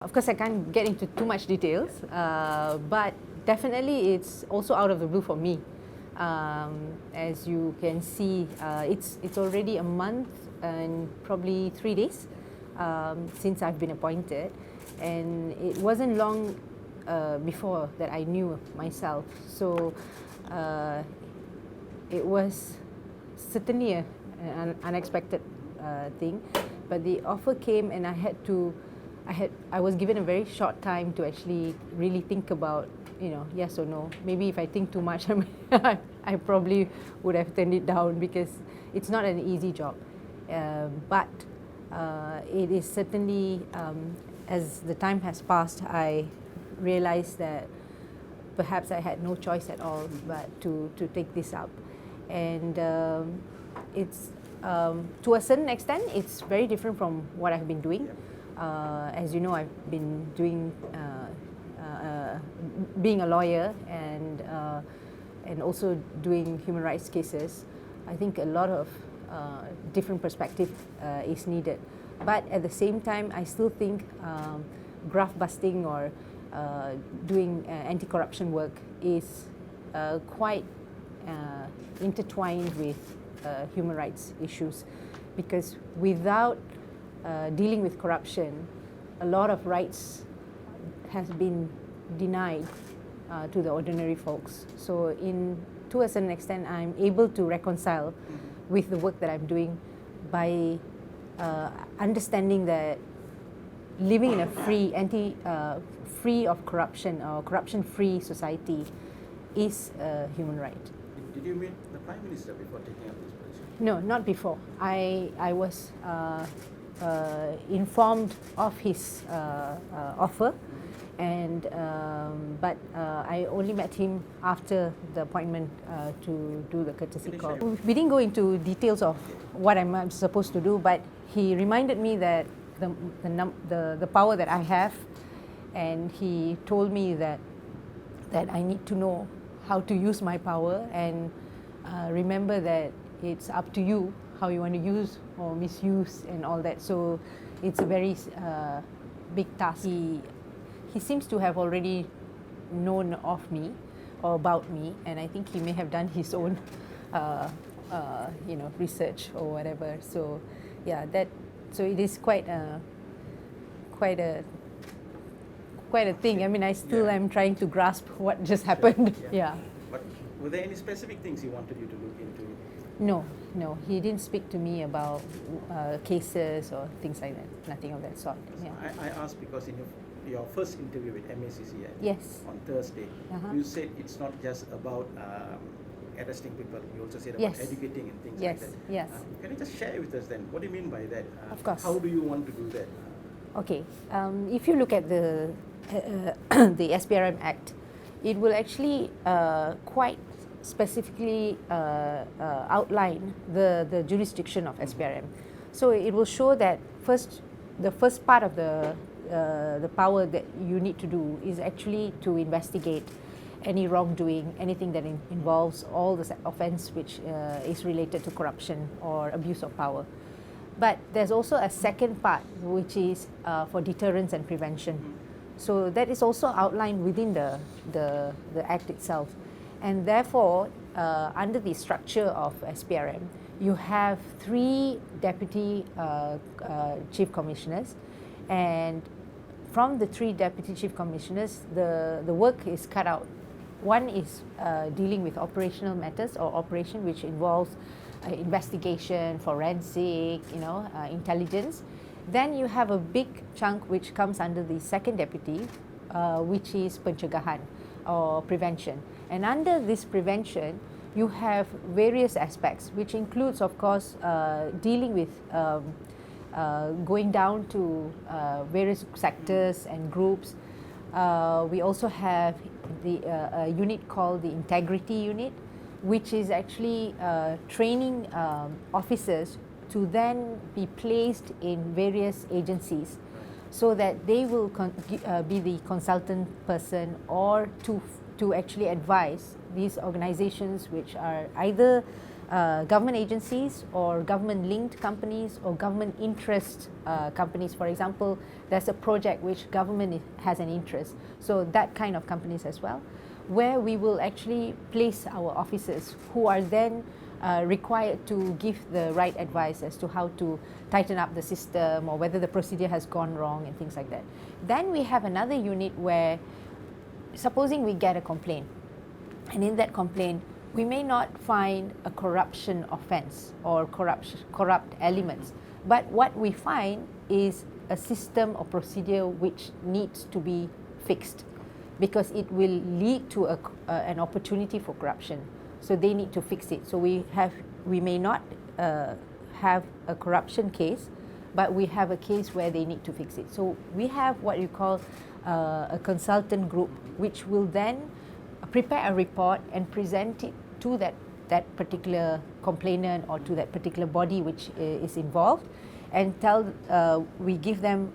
Of course, I can't get into too much details, but definitely it's also out of the blue for me. As you can see, it's already a month and probably 3 days since I've been appointed, and it wasn't long before that I knew myself. So it was certainly an unexpected thing, but the offer came, and I was given a very short time to actually really think about, yes or no. Maybe if I think too much, I probably would have turned it down, because it's not an easy job. But it is certainly, as the time has passed, I realized that perhaps I had no choice at all but to take this up. And it's, to a certain extent, it's very different from what I've been doing. As you know, I've been doing being a lawyer and also doing human rights cases. I think a lot of different perspective is needed. But at the same time, I still think graft busting or doing anti-corruption work is quite intertwined with human rights issues, because without dealing with corruption, a lot of rights has been denied to the ordinary folks. So to a certain extent, I'm able to reconcile with the work that I'm doing by understanding that living in a free of corruption or corruption-free society is a human right. Did you meet the Prime Minister before taking up this position? No, not before. I was informed of his offer, and but I only met him after the appointment to do the courtesy call. We didn't go into details of what I'm supposed to do, but he reminded me that the power that I have, and he told me that I need to know how to use my power, and remember that it's up to you how you want to use or misuse and all that. So it's a very big task. He seems to have already known of me or about me, and I think he may have done his own research or whatever. So yeah, so it is quite a thing. I mean, I still am trying to grasp what just happened. Yeah. But were there any specific things he wanted you to look into? No, he didn't speak to me about cases or things like that. Nothing of that sort. Yeah. I asked because in your first interview with MACC yes. on Thursday, you said it's not just about arresting people. You also said about educating and things like that. Yes. Can you just share with us then? What do you mean by that? Of course. How do you want to do that? Okay. If you look at the SPRM Act, it will actually quite specifically outline the jurisdiction of SPRM. So it will show that the first part of the power that you need to do is actually to investigate any wrongdoing, anything that involves all the offence which is related to corruption or abuse of power. But there's also a second part, which is for deterrence and prevention. So that is also outlined within the Act itself. And therefore, under the structure of SPRM, you have 3 deputy chief commissioners, and from the 3 deputy chief commissioners, the work is cut out. One is dealing with operational matters or operation, which involves investigation, forensic, intelligence. Then you have a big chunk which comes under the second deputy, which is pencegahan or prevention. And under this prevention, you have various aspects, which includes, of course, dealing with going down to various sectors and groups. We also have a unit called the Integrity Unit, which is actually training officers to then be placed in various agencies, so that they will be the consultant person or to actually advise these organizations which are either government agencies or government-linked companies or government interest companies. For example, there's a project which government has an interest, so that kind of companies as well, where we will actually place our officers who are then required to give the right advice as to how to tighten up the system or whether the procedure has gone wrong and things like that. Then we have another unit where, supposing we get a complaint, and in that complaint we may not find a corruption offence or corrupt elements, but what we find is a system or procedure which needs to be fixed because it will lead to an opportunity for corruption. So they need to fix it. So we may not have a corruption case, but we have a case where they need to fix it. So we have what you call a consultant group, which will then prepare a report and present it to that particular complainant or to that particular body which is involved, and we give them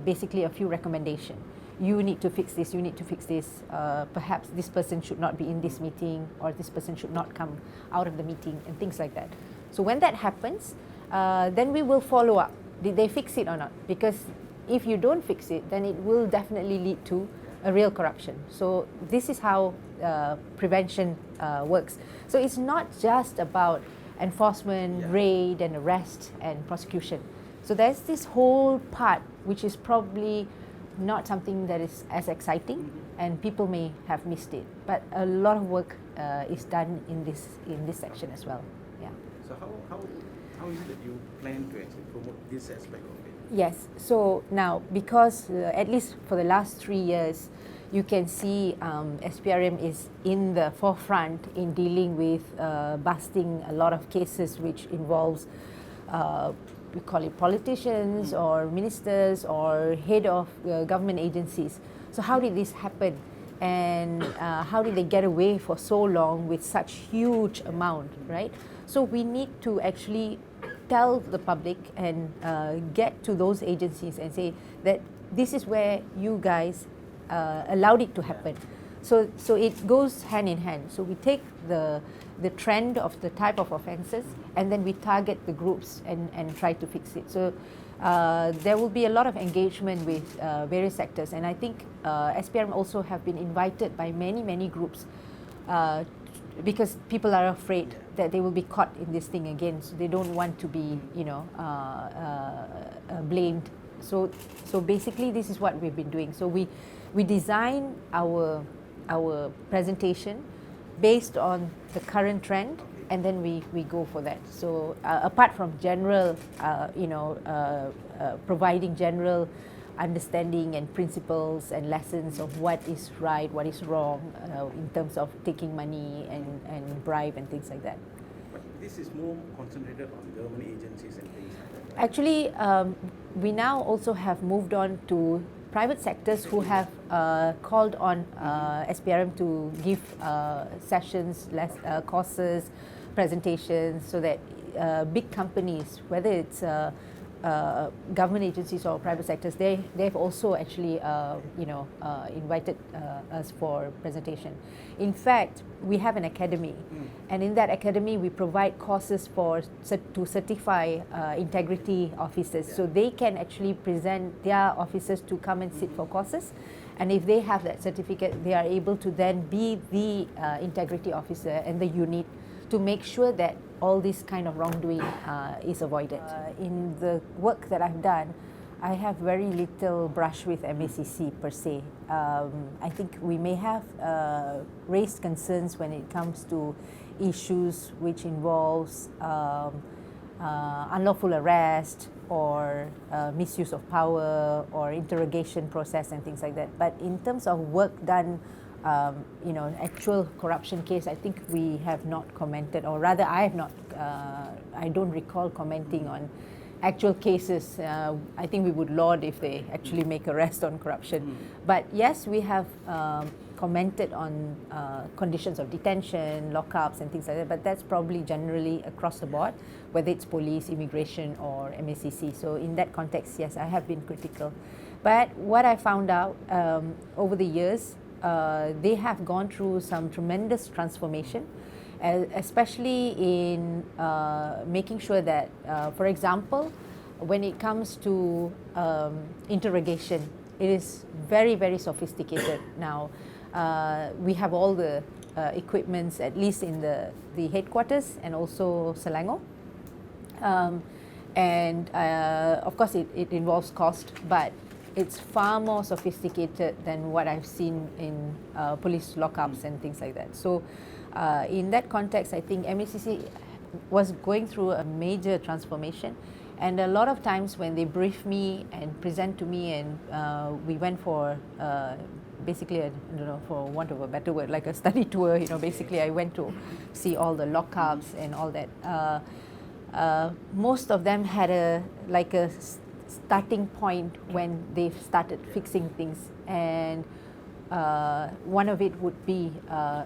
basically a few recommendations. You need to fix this, you need to fix this, perhaps this person should not be in this meeting, or this person should not come out of the meeting, and things like that. So when that happens, then we will follow up. Did they fix it or not? Because if you don't fix it, then it will definitely lead to a real corruption. So this is how prevention works. So it's not just about enforcement, raid and arrest and prosecution. So there's this whole part which is probably not something that is as exciting, and people may have missed it. But a lot of work is done in this section as well. Yeah. So how is it that you plan to actually promote this aspect of it? Yes. So now, because at least for the last 3 years, you can see SPRM is in the forefront in dealing with busting a lot of cases which involves we call it politicians or ministers or head of government agencies. So how did this happen, and how did they get away for so long with such huge amount, right? So we need to actually tell the public and get to those agencies and say that this is where you guys allowed it to happen. So it goes hand in hand. So we take the trend of the type of offences, and then we target the groups and try to fix it. So there will be a lot of engagement with various sectors, and I think SPRM also have been invited by many groups because people are afraid that they will be caught in this thing again, so they don't want to be blamed. So basically this is what we've been doing. So we design our presentation based on the current trend, and then we go for that. So apart from general, providing general understanding and principles and lessons of what is right, what is wrong in terms of taking money and bribe and things like that. But this is more concentrated on government agencies and things like that, right? Actually, we now also have moved on to private sectors who have called on SPRM to give sessions, courses, presentations, so that big companies, whether it's government agencies or private sectors, they've also actually invited us for presentation. In fact, we have an academy, and in that academy we provide courses to certify integrity officers, so they can actually present their officers to come and sit for courses, and if they have that certificate, they are able to then be the integrity officer and the unit to make sure that all this kind of wrongdoing is avoided. In the work that I've done, I have very little brush with MACC per se. I think we may have raised concerns when it comes to issues which involves unlawful arrest or misuse of power or interrogation process and things like that. But in terms of work done, actual corruption case, I think we have not commented, or rather I have not, I don't recall commenting on actual cases. I think we would laud if they actually make arrest on corruption. But yes, we have commented on conditions of detention, lockups and things like that, but that's probably generally across the board, whether it's police, immigration or MACC. So in that context, yes, I have been critical. But what I found out over the years, they have gone through some tremendous transformation, especially in making sure that, for example, when it comes to interrogation, it is very, very sophisticated now. We have all the equipments, at least in the headquarters and also Selangor. And of course it involves cost, but it's far more sophisticated than what I've seen in police lockups and things like that. So in that context, I think MACC was going through a major transformation, and a lot of times when they brief me and present to me, and we went for basically, I don't know, for want of a better word, like a study tour, you know, basically I went to see all the lockups and all that. Most of them had a starting point when they've started fixing things, and one of it would be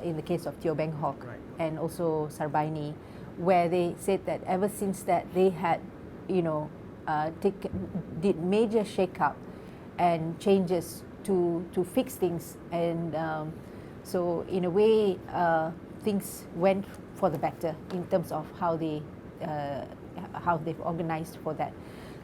in the case of Teo Beng Hok and also Sarbaini, where they said that ever since that they had, you know, did major shake-up and changes to fix things, and so in a way things went for the better in terms of how they've organized for that.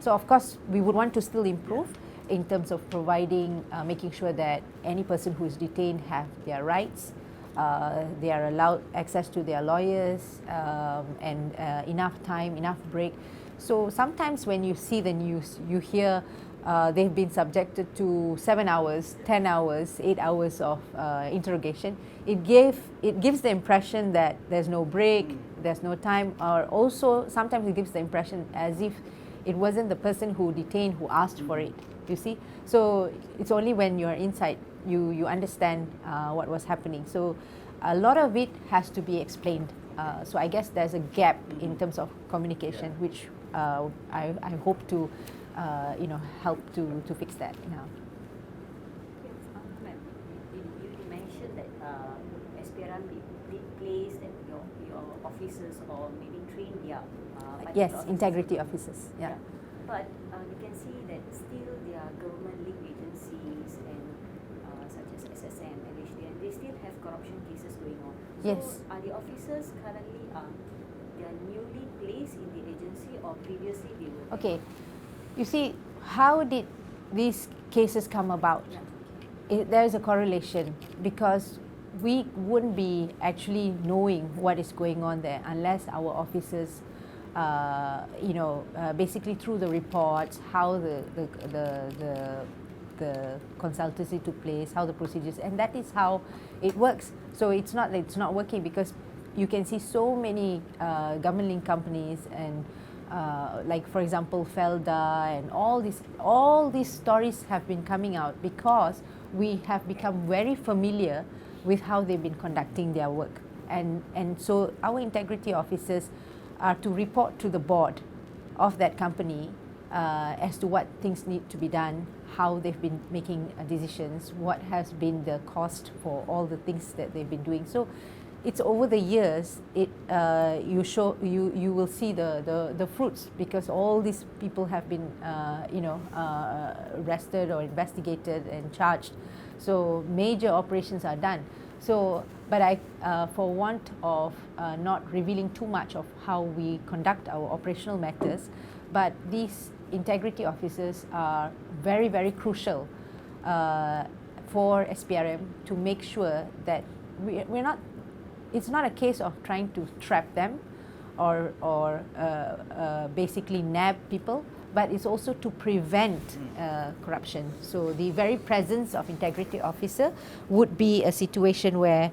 So of course we would want to still improve in terms of providing, making sure that any person who is detained have their rights, they are allowed access to their lawyers, and enough time, enough break. So sometimes when you see the news, you hear they've been subjected to 7 hours, 10 hours, 8 hours of interrogation. It gives the impression that there's no break, there's no time, or also sometimes it gives the impression as if it wasn't the person who detained who asked for it, you see. So it's only when you're inside you understand what was happening. So a lot of it has to be explained. So I guess there's a gap in terms of communication, which I hope to you know, help to fix that now. You mentioned that SPRM did place that your officers or maybe train their yes, integrity officers. Yeah. But you can see that still there are government-linked agencies and such as SSM, LHD, and they still have corruption cases going on. Yes. So are the officers currently they are newly placed in the agency, or previously they were? Okay. You see, how did these cases come about? Yeah. There is a correlation, because we wouldn't be actually knowing what is going on there unless our officers, you know, basically through the reports, how the consultancy took place, how the procedures, and that is how it works. So it's not that it's not working, because you can see so many government-linked companies, and like for example Felda, and all these stories have been coming out because we have become very familiar with how they've been conducting their work, and so our integrity officers are to report to the board of that company as to what things need to be done, how they've been making decisions, what has been the cost for all the things that they've been doing. So it's over the years, you will see the fruits, because all these people have been you know, arrested or investigated and charged. So major operations are done. So, but for want of not revealing too much of how we conduct our operational matters, but these integrity officers are very, very crucial for SPRM to make sure that we're not. It's not a case of trying to trap them or basically nab people, but it's also to prevent corruption. So the very presence of integrity officer would be a situation where,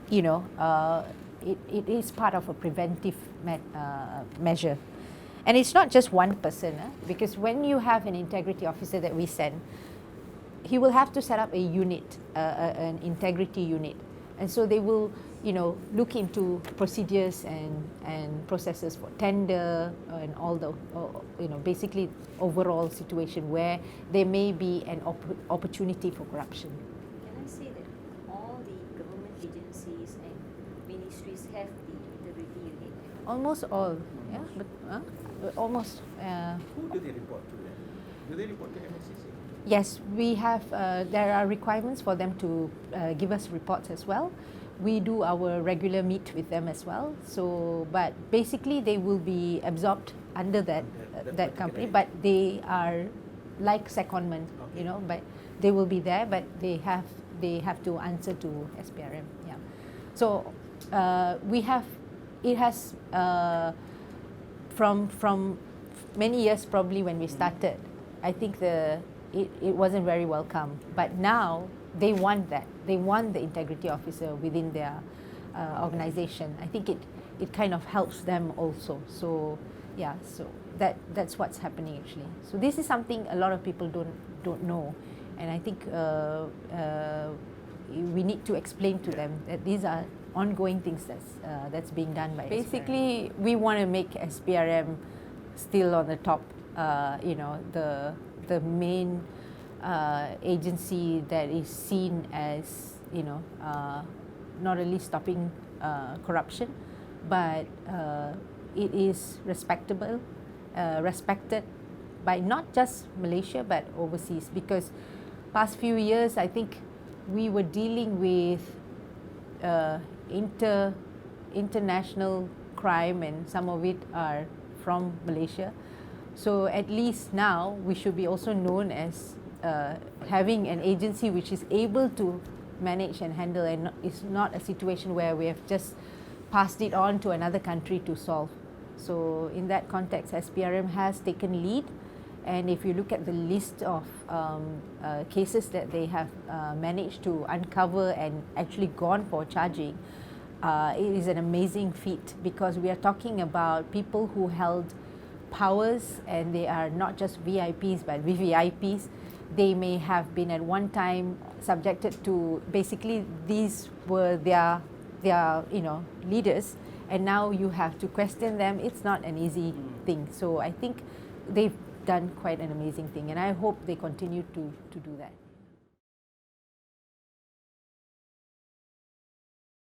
you know, it is part of a preventive measure. And it's not just one person, because when you have an integrity officer that we send, he will have to set up a unit, an integrity unit. And so they will, you know, look into procedures and processes for tender and all the, you know, basically overall situation where there may be an opportunity for corruption. Can I say that all the government agencies and ministries have the integrity unit? Almost all, yeah, but almost. Who do they report to then? Do they report to MACC? Yes, we have. There are requirements for them to give us reports as well. we do our regular meet with them as well. So, but basically they will be absorbed under that company, but they are like secondment, you know, but they will be there, but they have to answer to SPRM. Yeah. So it has from many years probably when we started, I think it wasn't very welcome, but now they want that. They want the integrity officer within their organization. I think it kind of helps them also. So yeah, so that's what's happening actually. So this is something a lot of people don't know, and I think we need to explain to them that these are ongoing things that's being done by basically SPRM. We want to make SPRM still on the top, you know, the main agency that is seen as, you know, not only stopping corruption, but it is respectable, respected by not just Malaysia but overseas, because past few years I think we were dealing with international crime, and some of it are from Malaysia. So at least now we should be also known as having an agency which is able to manage and handle, and it's not a situation where we have just passed it on to another country to solve. So in that context, SPRM has taken lead, and if you look at the list of cases that they have managed to uncover and actually gone for charging, it is an amazing feat, because we are talking about people who held powers, and they are not just VIPs but VVIPs. They may have been at one time subjected to, basically these were their you know, leaders, and now you have to question them. It's not an easy thing. So I think they've done quite an amazing thing, and I hope they continue to do that.